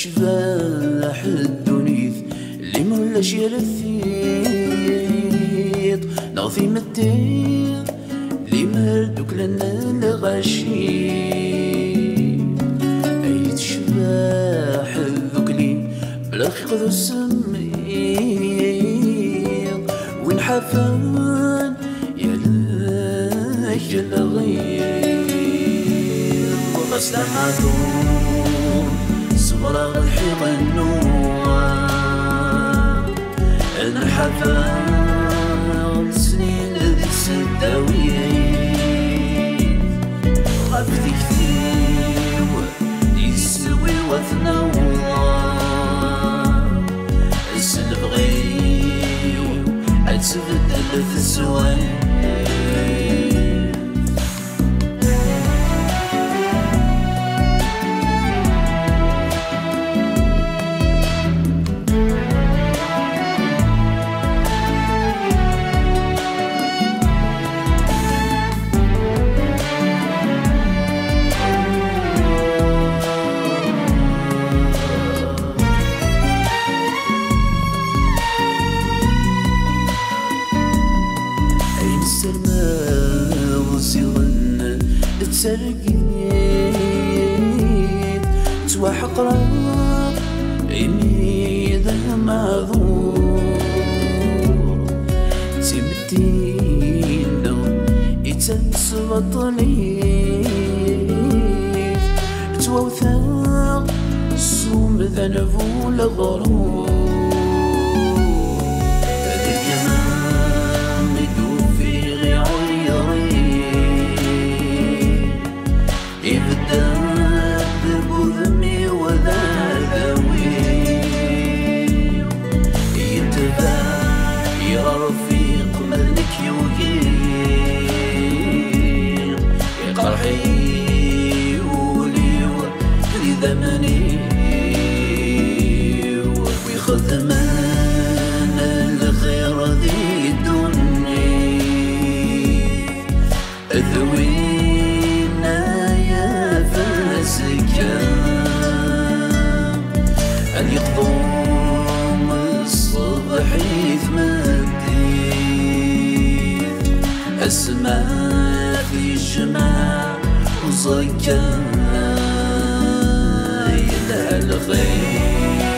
شباح الدنيث اللي مولاش يرثيط نغفي مدين اللي مردوك لنا الغشيم أيد شباح الذكلين بلا خيق ذو السمير وين حفان يا لاش الغير وغسل عدو صبر الحيط النوار الحفان سنين ذي السداوين غفت كثير يسوي وثنوار السلف غير أتبدل في السوين ترقيت تواحق راب عميد معذور تمدينا يتنس بطليت توثاق الصوم ذنبو الغرور السماء في الجماع وزكا يدها الخير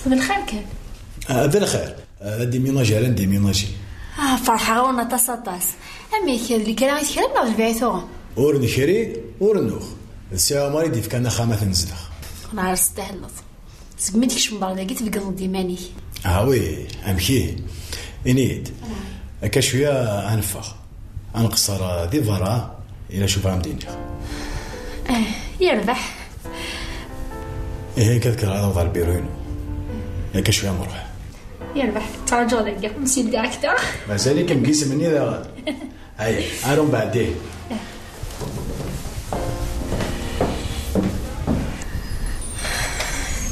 بالخير كان بالخير ديميناجي على ديميناجي فرحة غونا طاس أمي كان اللي كان يتكلم مع البعثوغ ورني خيري ورنوخ الساعة ماري ديف كان خامة نزلخ نهار استهلط سقميتك شمبار لقيت في قلب ديماني وي أمكي إنيد هكا شوية أنفخ أنقصر ذي فرا إلى شوف عم ديني يربح إيه كذكر هذا وضع البيروين هكا شوية نروح يربح ترجع لك نسيب داك تا مازالك مقيس مني ذا هاي أروم بعدين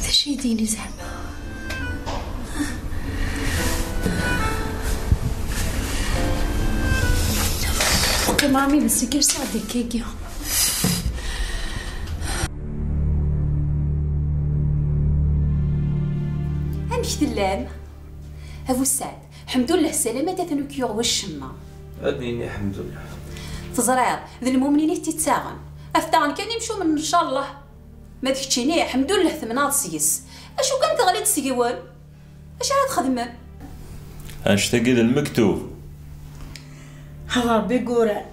تشيديني زعما مامي بس كيف صادق كيكي امش دلال ابو سعد الحمد لله سلامة تنوكيو والشمة اديني الحمد لله تزرير ذي المؤمنين تتساغن افتغن كان يمشوا من ان شاء الله ما تكتشيني الحمد لله ثمنات سيس اشو كانت غليت سيوال اش راه تخدم اش تقيد المكتوب ربي قران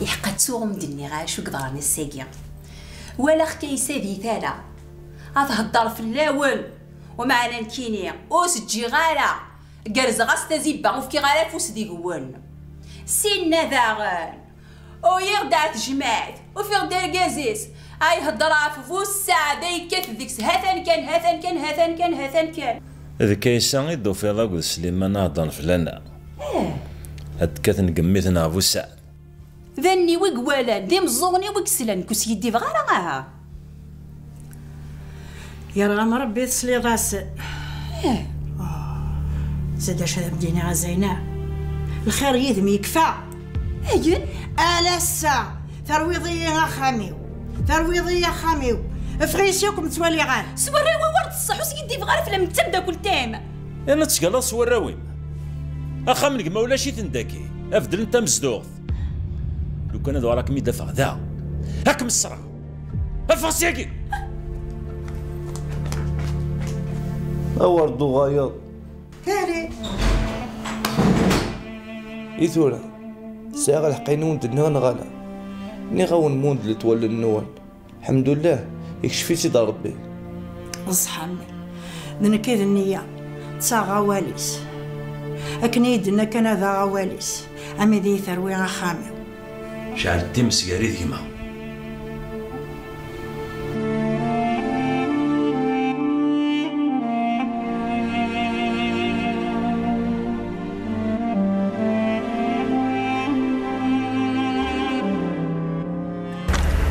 يحقى تسوغم دني غاش وقدراني الساقية ولا خكيسة ذي ثالا هتهدر في اللاول ومعنا الكيني وسجي غالا قرز غاس تزيبا وفكي غالا فوس دي قوان سينا ذاغن ويغدع تجمعت وفي غدا القازيس اي هضرها في الساعه دايكات ديك هاثان كان ذيك كيسان يدو في ضاق سليمان هضن فلانا هاد كاتن قميتنا ابو سعد ذني وقوالا ذي مزوني وكسلان كوس يدي فغارا يا رغم ربي تسلي راس زاد اش بدينا زيناء الخير يذم يكفى اجل الا الساعه ثرويضيه خاميو افريسيوكم توالي غار سوى الراوي ورد الصح وسيدي فغار في لم تبدا كل تام انا تسقلا سوى الراوي اخا منك ما ولا شي تنداكي افدل انت مزدوغ لو كان هذا راك ميدافع ذا هاك مسرع افاسيكي اورد غايض كاري يثورا ساغ الحقينون دنا غالا ني غاون موند لتول النوان الحمد لله يكشفيتي دار ربي اصحابنا دنا كذا النية تسا غواليس اكني دنا كان ذا غواليس امي ذي ثروي خامي شعل تمس يا ريت كيما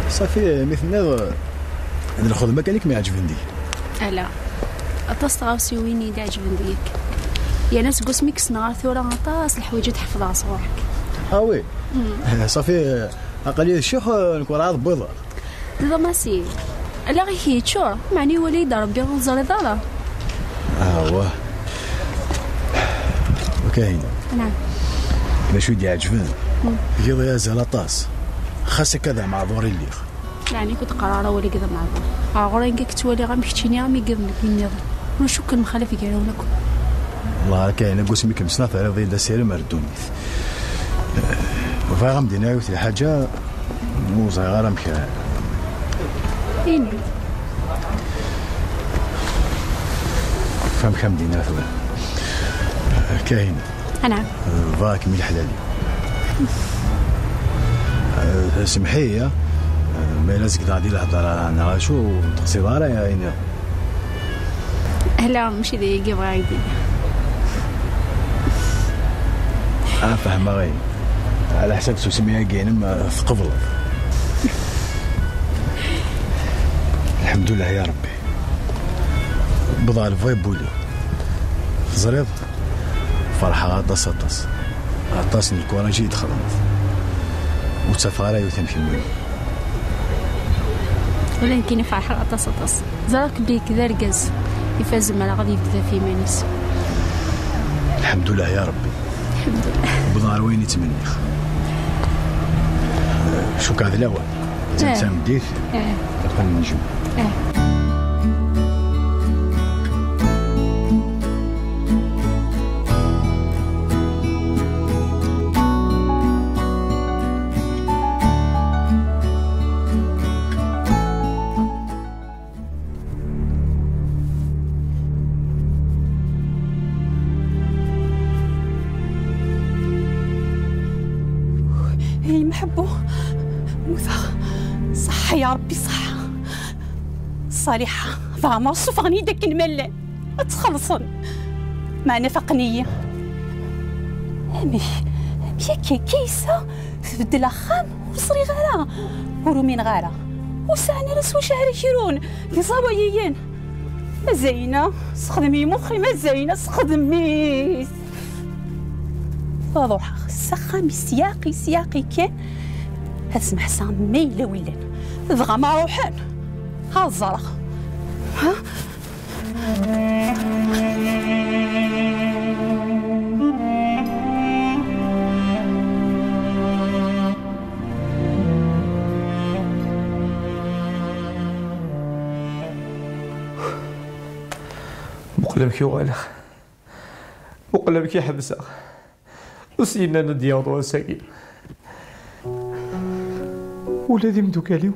صافي مثلنا انا ناخذ مكانك ما يعجبني لا أتصغى ويني دا عجبن ديك يا ناس قسمك صنعار ثورة غطاس الحوايج تحفظها صورك وي صافي اقل الشيخ نكون عاد بيضاء لا ماسي لا غير هي تشور معني وليد ربي غنزر دارا واه وكاين نعم باش ودي عجبن يضي يا زلاطاس خاصك كذا مع ضوري اللي يعني كنت قراره ولا كذا مع ضور غورين كي تولي غامشتيني غامي قبلك مني وشو كان مخالف يقالونكم والله كاين قسمي كم سنه على ضيد السير مردوني وفاهم دينا وثي حاجه مو صغيره مكان إني فهم كم دينا ثوا كاين نعم فاك من الحلالي سمحي ما لازم غادي نهضر انا شو تقصيداره يا عيني لا ماشي ديك بغايدي فاهمه غير على حسب سميها كاين في قبل الحمد لله يا ربي بضع الفايب بولي زريض فرحة غطاس غطاس الكوراجي يدخلت وتسافر يوثم في المول ولا يمكن فرحة غطاس زراك بلي كذا رقز يفاز ما غادي يبدا في مانيس الحمد لله يا ربي الحمد لله بضع وين يتمنى شو كان هذا الاول تنسام ديك تقول النجم محبو موثق صح يا ربي صح صالحة فما صفغني داك الملان تخلصن ما نفقنية أمي كيسة تبدل خام وصري غارة ورومين غارة وسعني رسو شعر كيرون في صوايين ما زينة سخدمي مخي ما زينة سخدمي واضح سخامي سياقي كان اسمح سام ميلة ولا ضغى ما روحان ها الزرق ها مقلبك يوالخ مقلبك يحبسه وسينا ندياض وساقي ولادي مدوكاليو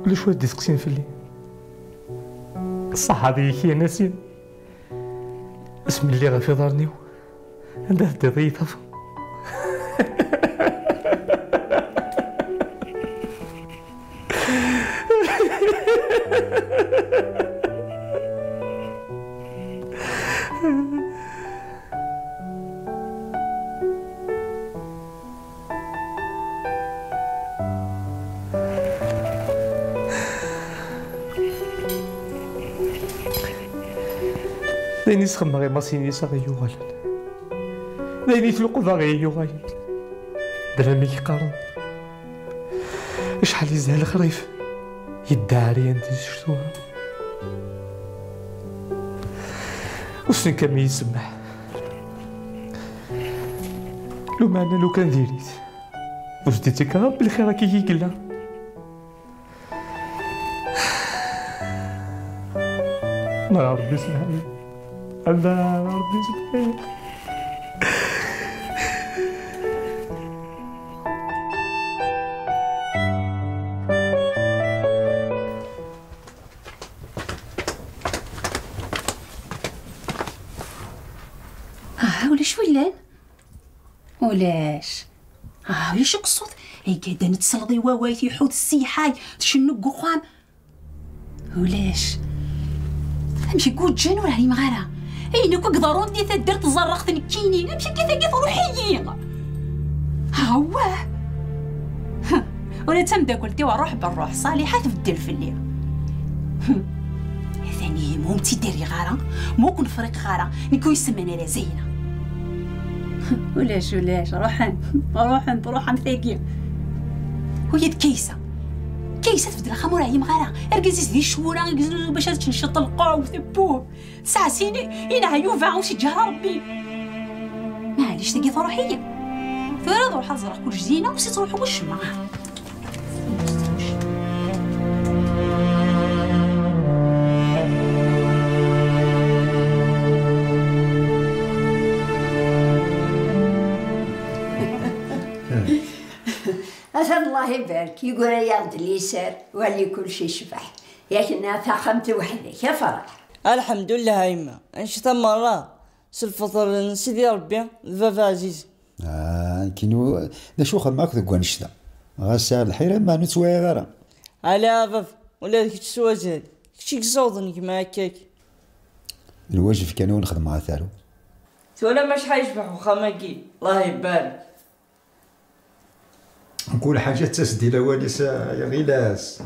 ولا شويه دي تقسين في الليل صح هذيك يا ناسين اسم اللي غافي دارنيو عنده دي ضيطف دايني سخما غير ماسيني سا غيوغال دايني تلقضا غيوغال درامي كيقارن شحال يزهى الخريف يداري انت شفتوها وشنو كان يسمح لو معنا لو كان ديريت واش ديتك ربي الخير راكي كيقلا ما ربي يسمحلي الله ربي يسمحلي ولاش ولان ولاش ولاش قصود هي قاعده نتسلطي واوايتي حوت السيحاي تشنق قخام ولاش امشي كوت جن ولا هي مغاره اينك قدرون دي تدير تزرقت نكيني امشي كيف روحي هواه ولا تمداكلتي وروح بالروح صالحه تبدل في الليل ثاني مومتي ديري غاره مو كون فريق غاره نكو يسمينا لا زينه ولاش روحن ثاقيه ويد كيسه تبدل خمورة هي مغاره اركزيس دي شورا باش تنشط القوم ثبوه ساعه سيني ينعيو فاعو شي جهه ربي معليش تلقي روحيه ثورة روح الزرق كل زينه وسي تروحوا واش معاه أسأل الله يبارك يقول ياخد اليسار وعلي كل شي شبح ياكنا ثاقمت وحدك يا فرح الحمد لله هايمة انشطة مرة سلفطر سيدي ربي الفافا عزيز كينو شو خدمك ذوك نشتا غاسا الحيرة ما نتسوى غيرها على فاف ولا ديك تسوى زاد كشي كصوضني كيما هكاك الواجب كانوا نخدم ثارو ولا ماش حيشبح وخاماكي الله يبارك نقول حاجة تسدي لوانيس يا غيلاس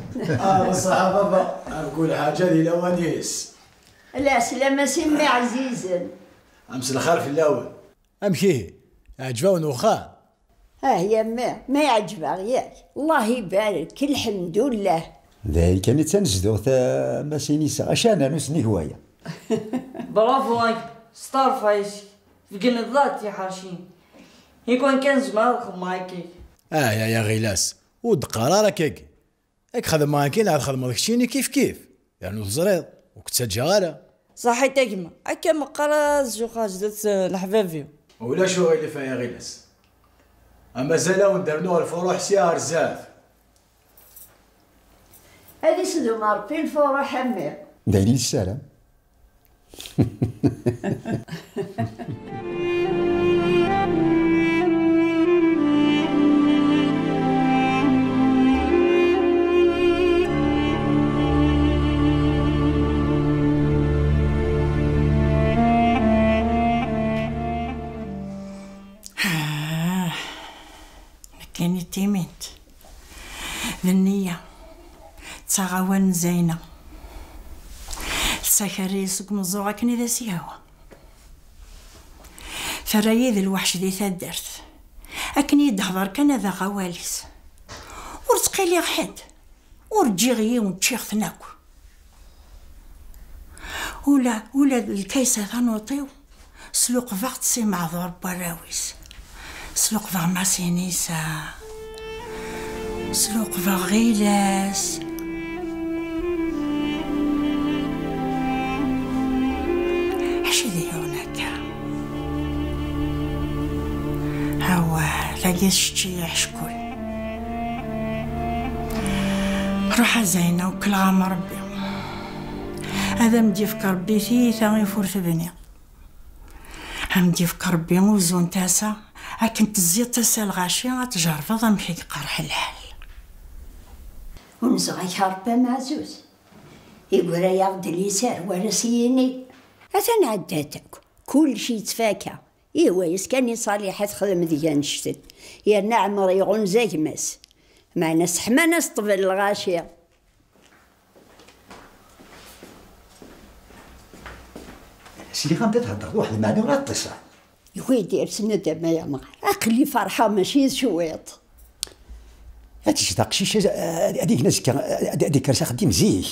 بصح بابا نقول حاجة دي لوانيس لا سلامة سمي عزيزا امس الخير في الاول امشي عجبون وخا يا ما يعجبها ياك الله يبارك الحمد لله ذاك كانت تنجدو ثا ماسينيسا عشان نسني هواية برافو هاك ستار فايش في قنضات يا حاشين يكون كان زمان خماكي يا غيلاس ود قرارك هيك خدم ما كاين عاد خدم داكشي كيف يعني الزريض وكنت جاله صحيح تكما هكا مقراز جو خاجدت الحبابي ولا شو غير اللي فيها يا غيلاس اما زالاو ندرنوها الفروح سيار زاف هذه سدو مربي الفروح امير دايرين السلام كاني تيمنت ذنية تغاون زينة السكري سوق مزوغة كني ذا سياوة فرايد الوحش ذي ثدرت أكني دهضر كان ذا غواليس ورتقيلي حد ورجيغي ونتشيخ ناكو ولا الكيسة ثانوطيو سلوق فقط سي معذور براويس سلوق فغ ماسينيسا سلوق فغ غيلاس اش ذي هناك هوا لاقيت شتي حشكول روحها زينة وكل عام ربي هذا مدي في كربي ثيثا يفور في بني مدي في كربي وزون تاسا كنت تزيد تسال الغاشي غتجرفض مشي قرح الحال ونزغي هربا معزوز يقول ياخد اليسار ولا سيني اثنا عداتك كل شي تفاكى. إيوا يسكني صالحة تخدم ديال نشتت يا نعم ريغون زاك ماس معنا سحما ناس طفل الغاشية. سيدي غنبدا تهضر واحد المعنى ولا اتصال. يوي دير سنة دابا يا مغار أقلي فرحة ماشي شويط. هادشي تاقشيش هذيك ناس هذيك راه خدي مزيك.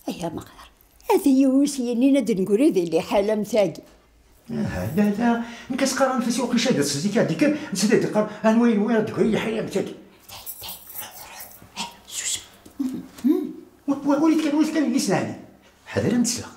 يا مغار هذه يوسيني نادر نقول هذه اللي حالة مثاقي. لا كتقرا نفسي وقيش هذا الصديق هذيك نسيت تقرا وين تقول هي حالة مثاقي. وليت كان اللي سناني حذر نتسلق.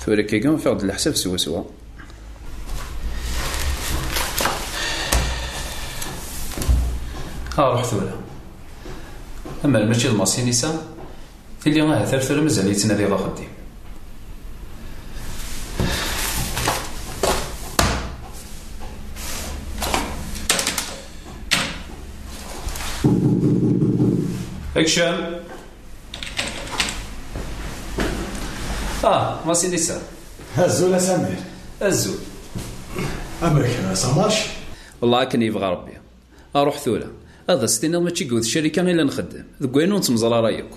ثوري كيكون فاقد الحساب سوا ها روح ثورة. اما المشي الماصي نيسان اللي غا ثلاثة مازال يتنادي غا خديم. اكشن. ماسي نيسان. هزو لا سمير. هزو. امرك صاماش. والله كان يبغى ربي. اروح ثولا. هذا ستينا ماشي قود الشركه الا نخدم. ذكوينو نتمزل رايك.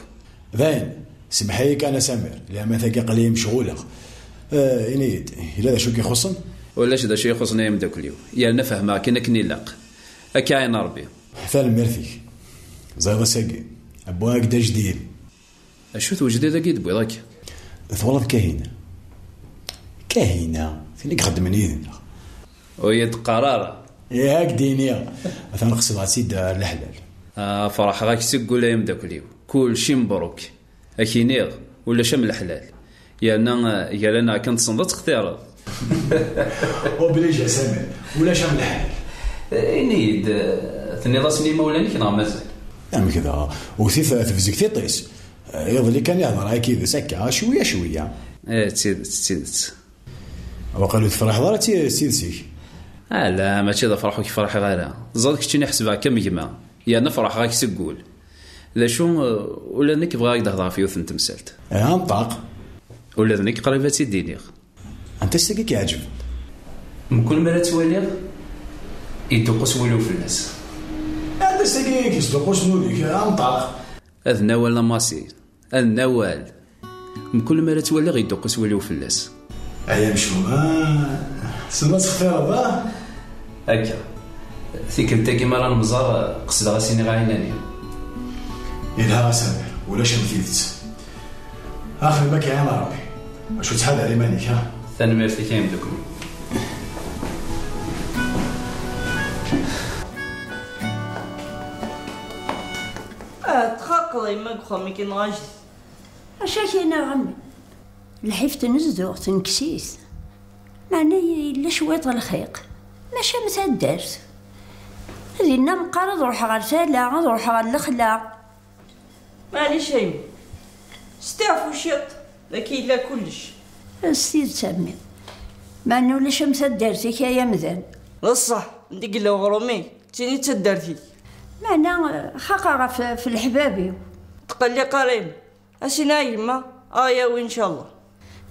باين. سمحيك انا سمير، لا ما ثقي قليل مشغوله. انيد الا ذا شو كيخصن؟ ولاش ذا شي يخصنا يوم داك اليوم. يا انا فاهمه كنا كنيلاق. اكاين ربي. ثال ميرثي. زايد ساقي. ابواك دا جديد. اشو توجدي ذاك يدبي ذاك. ثولد كاهنة فينك خدم يدنا ويد قرارة ياك دينيا مثلا نقصد سيد الحلال. فرح غاك تقول لهم داك اليوم كل شي مبروك اكينيغ ولا شم الحلال يا لنا كنت صندت اختيار وبليش يا سامر ولا شم الحلال انيد ثني راسني مولاني كنا مازال نعم كذا وثيث تفزك تيطيس يظل كان يهضر هاي كذا سكه شويه تسيدت وقالوا تفرح ضرتي سيدسي. لا ماشي ذا فرحو كي فرح غير زادك تشي نحسبها كم جماعه يا نفرح غاك تقول لا شو ولا نك بغاك تهضر في يوث تمثلت انطاق ولا ذنك قريباتي دينيغ انت ساكي كيعجب من كل مره تواليغ يدقس ولو في الناس انت ساكي كيصدقوش نوليك انطاق هذا نوال ماسي النوال من كل مره تواليغ يدقس ولو في الناس ايا مشو سنة تختار با هكا ثيك انت كيما راه المزار قصد غاسيني غايناني يلها سامر ولا شمثيلت اخر باكي يا ربي واش تحال على مالك ها ثاني ميرتي كاين دوكم تخاقضي ما خمي كي نغاجد اش كاينه غمي الحيف تنزدو تنكسيس معناها الا شويط الخيق ماشي مثل الدرس هذه مقارض روح غير سالا روح غير الخلا معليش هيم استعفوا شيط لكن لا كلش السيد سمي معناها ولا شمس الدرس كيا مذن للصح ندق له غرومي تيني تدرتي معناها خاقه في الحبابي تقلي قريب اسينا يما يا وان شاء الله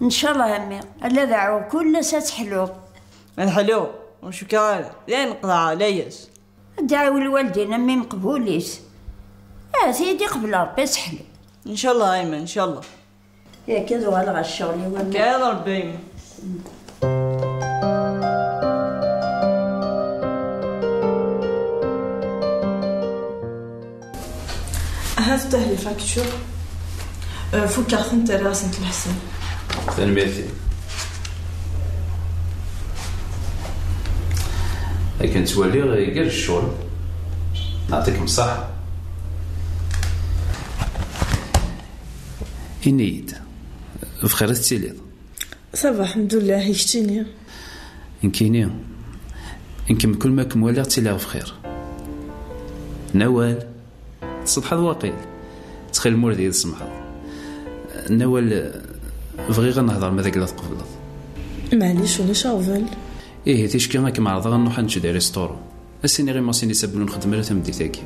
ان شاء الله امي الا دعوا كل سات حلو الحلو وشو كان لا نقطع علياس دعوا الوالدين امي مقبوليس سيدي قبل ربي سحلو ان شاء الله ايمن ان شاء الله يا كذا ولا الشغل كان ربي هذا لي فاكتور فوق كارتون تاع راسنت الحسن تنميتي لكن تولي غير الشغل نعطيك بصح إنيد بخير تسيليض صافا الحمد لله يشتيني إنكيني إنكم كل ما كم ولا تيلا في خير. نوال تصدح واقيل تخيل مور ديال السمحة. نوال بغي غنهضر ما ذاك لا تقبلض. معليش ولاش عوفل. إيه تيشكي غا كيما عرض غنروح نشد ريستورو. السيني غير ماسيني سابلو نخدم راه تمديتاكي.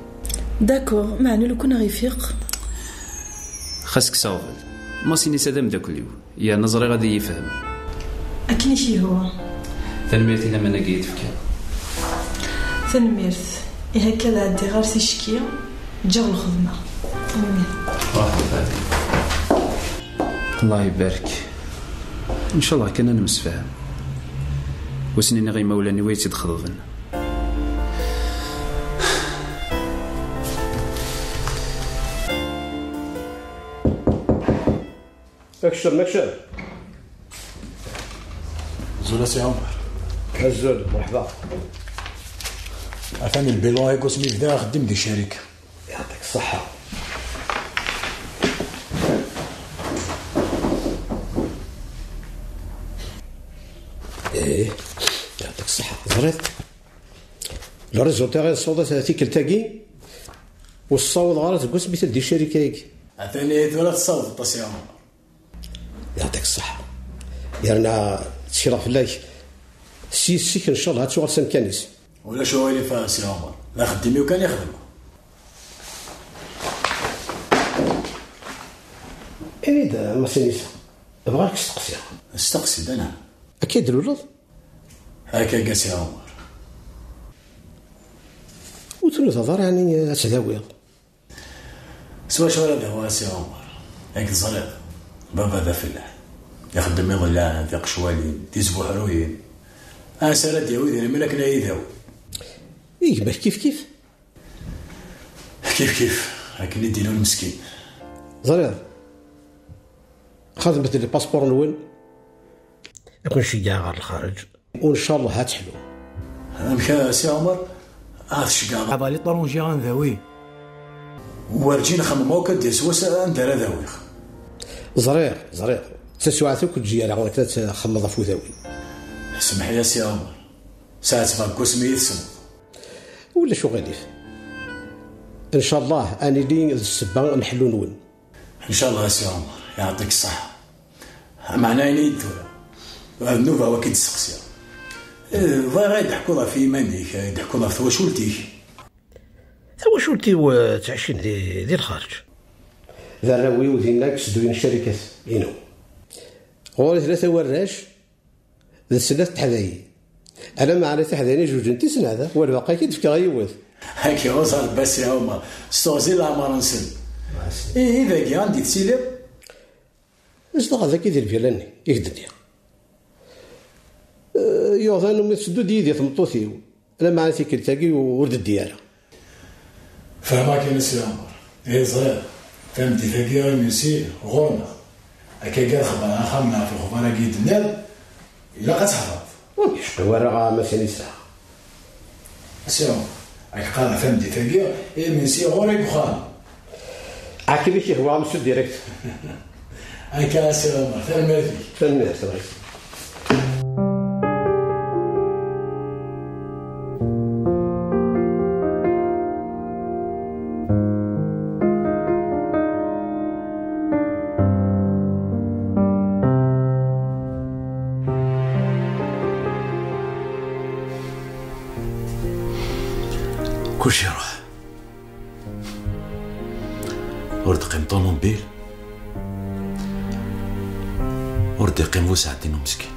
داكور معني لو كنا غيفيق. خاصك صافل. ماسيني سادام داك اليوم. يا نظري غادي يفهم. أكني شي هو. تنميرتي لما انا قيت فيك. تنميرت. إيه هكا عندي غير تيشكي جا الخدمة. الله يبارك. ان شاء الله كنا نمسفهم وسنين غي مولاني ويتي تخضبن. مكشر زولا سي عمر. الزول مرحبا. عفاني البيلون هيك اسمي بدا خدم دي الشركه. يعطيك الصحه. ايه يعطيك الصحه. زريت لو ريزولتا غير الصوت هذيك التاكي والصوت غلط كوس مثل دي الشركه هيك. عفاني ولا تصوت الطاسي عمر. يعطيك الصحه. يرنا تشرف الله سيك ان شاء الله هاتشوغل سن كنيس ولا شو ويلي فيها سي عمر. لا خدمي وكان يخدم. ايه دا ما سينيسا بغاك تستقسي. استقسي انا اكيد الولد هكا قاس يا عمر. وتلو تظهر يعني تداوي سوا شو هذا هو سي عمر. هيك صغير بابا ذا فلاح يخدم يضلع ذاق شوالين تيزبو حروين. سارة دياوي ديري مالك لا يداوي. ايه باش كيف كيف هاك اللي ديرو المسكين. زرير خدمت لي باسبور نول يكون شجاع غير الخارج وان شاء الله هتحلو. مكا سي عمر شجاع هذا لي طرونجي غنذاوي ورجينا خمم وكا دير سوا ندير ذاوي. زرير تسوعتو كتجي على غير تخمض فوثاوي. سمح يا سي عمر ساعة فاك اسمي يتسمى ولا شو غاديف ان شاء الله اني لي السبا نحلو نون ان شاء الله يا سي عمر. يعطيك الصحة. معناه نيد ولا النوفا وكيد السقسية ضايع يضحكوا في ايمانك يضحكوا في تواشولتيك. تواشولتي وتعشين ديال الخارج ذراوي وديناك سدوين الشركات ينو غوري 3 وراش ذا سنة تحذاي انا ما عرفت تحذاني جوج انت سنة هذا والباقي كي تفكر غيوث هاكي وصل بس يا هما ستوزي العمر نسن. ايه اذا كي عندي تسيلب اش دغا ذاك يدير فيلاني يكدني يوضان ومن تسدو ديدي تمطوثيو انا ما عرفت كلتاكي ورد الدياره. فهماك يا سي عمر. ايه صغير فهمتي ذاكي غير ميسي غورنا هكا قال خبر خمنا في الخبر كي دنال الا قتحفظ يشقي ورقه ما سنيسا سي عمر هاك قال فهمتي ذاكي ايه ميسي غوري بخان عاكي شي هو مسد ديريكت. هكا سي عمر تنميرتي كلشي يروح. ورد قيم طوموبيل ورد يقيم وسع دينو مسكين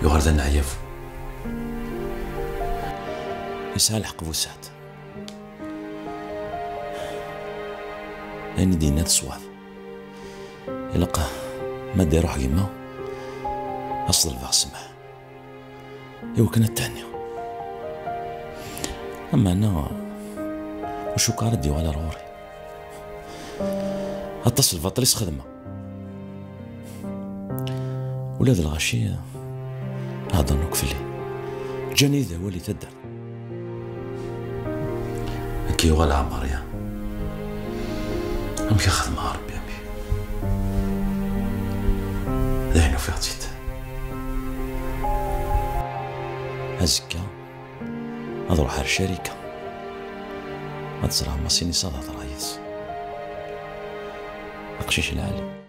يغرد انا عيافو يسعى الحق بوسعت لاني دينات صواف يلقى ما دير روح كيما اصل الباغ السماح ايوا كانت تهنيو. اما انا وشو كاردي على روري اتصل فاطريس خدمه ولاد الغاشيه هذا نكفلي جاني ذا ولي تدر كي ولا عمر يا امك خدمه ربي امي ذهنو في عطيت هزكا هاد روح على الشركة هاد زرع ماسيني صاد هاد رايس القشيش العالي